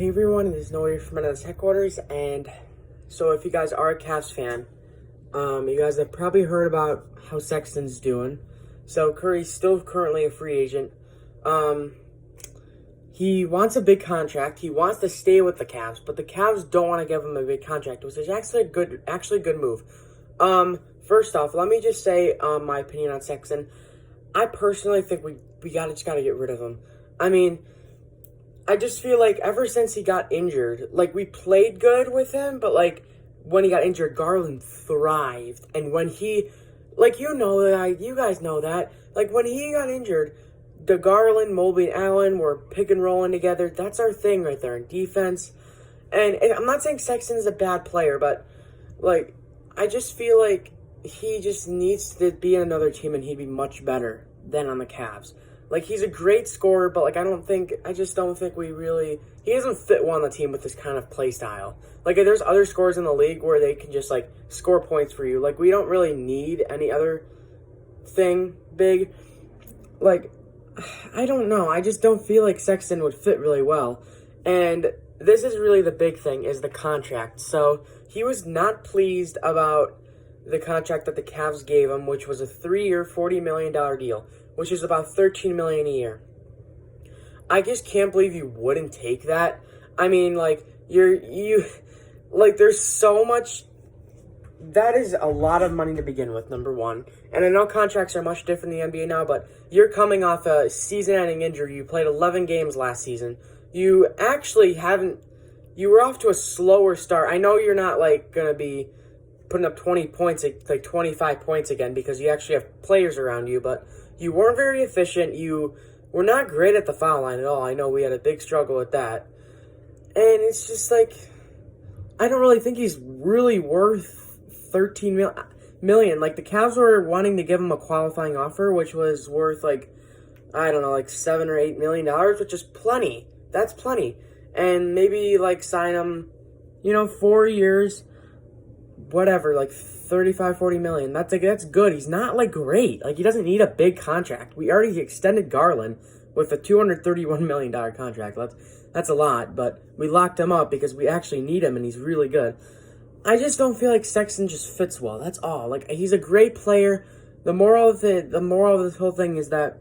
Hey everyone, this is Noah from Menendez Headquarters, and so if you guys are a Cavs fan, you guys have probably heard about how Sexton's doing. So Curry's still currently a free agent. He wants a big contract. He wants to stay with the Cavs, but the Cavs don't want to give him a big contract, which is actually a good move. First off, let me just say my opinion on Sexton. I personally think we just gotta get rid of him. I mean, I just feel like ever since he got injured, like, we played good with him, but, like, when he got injured, Garland thrived. And when he, like, you guys know that. Like, when he got injured, the Garland, Mobley, and Allen were pick and rolling together. That's our thing right there in defense. And I'm not saying Sexton is a bad player, but, like, I just feel like he just needs to be in another team and he'd be much better than on the Cavs. Like, he's a great scorer, but, like, I just don't think he doesn't fit well on the team with this kind of play style. Like, there's other scorers in the league where they can just, like, score points for you. Like, we don't really need any other thing big. Like, I don't know. I just don't feel like Sexton would fit really well. And this is really the big thing, is the contract. So, he was not pleased about the contract that the Cavs gave him, which was a 3-year, $40 million deal, which is about $13 million a year. I just can't believe you wouldn't take that. I mean, like, there's so much. That is a lot of money to begin with, number one. And I know contracts are much different in the NBA now, but you're coming off a season-ending injury. You played 11 games last season. You were off to a slower start. I know you're not, like, going to be putting up 20 points, like 25 points again, because you actually have players around you, but you weren't very efficient. You were not great at the foul line at all. I know we had a big struggle with that. And it's just like, I don't really think he's really worth $13 million. Like, the Cavs were wanting to give him a qualifying offer, which was worth, like, I don't know, like $7 or $8 million, which is plenty. That's plenty. And maybe, like, sign him, 4 years, whatever, like 35, 40 million. That's good. He's not, like, great. Like, he doesn't need a big contract. We already extended Garland with a $231 million contract. That's a lot, but we locked him up because we actually need him and he's really good. I just don't feel like Sexton just fits well. That's all. Like, he's a great player. The moral of this whole thing is that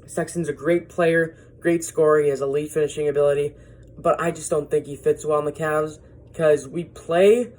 Sexton's a great player, great scorer. He has elite finishing ability, but I just don't think he fits well in the Cavs because we play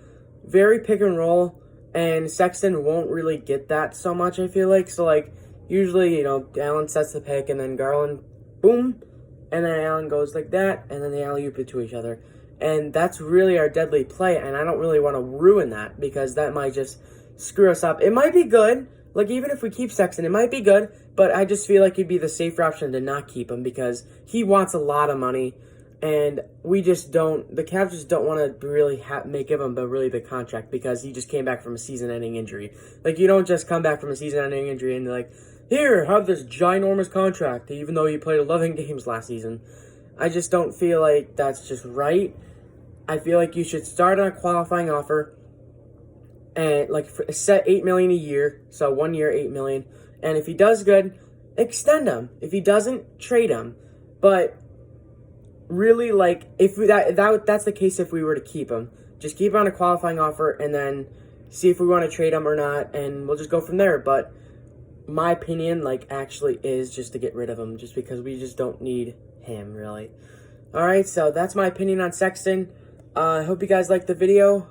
very pick and roll, and Sexton won't really get that so much, I feel like. So, like, usually, Allen sets the pick, and then Garland, boom, and then Allen goes like that, and then they alley-oop it to each other. And that's really our deadly play, and I don't really want to ruin that, because that might just screw us up. It might be good, like, even if we keep Sexton, it might be good, but I just feel like it'd be the safer option to not keep him, because he wants a lot of money. And the Cavs just don't want to really give him a really big contract because he just came back from a season-ending injury. Like, you don't just come back from a season-ending injury and like, here, have this ginormous contract, even though you played 11 games last season. I just don't feel like that's just right. I feel like you should start on a qualifying offer and, like, set $8 million a year, so 1 year, $8 million. And if he does good, extend him. If he doesn't, trade him. But really, like, if that's the case, if we were to keep him, just keep him on a qualifying offer and then see if we want to trade him or not, and we'll just go from there. But my opinion, like, actually is just to get rid of him, just because we just don't need him, really. Alright, so that's my opinion on Sexton. I hope you guys liked the video.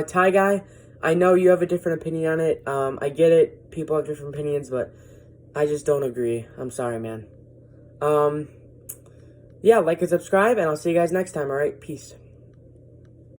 Ty Guy, I know you have a different opinion on it. I get it, people have different opinions, but I just don't agree. I'm sorry, man. Yeah, like and subscribe, and I'll see you guys next time, alright? Peace.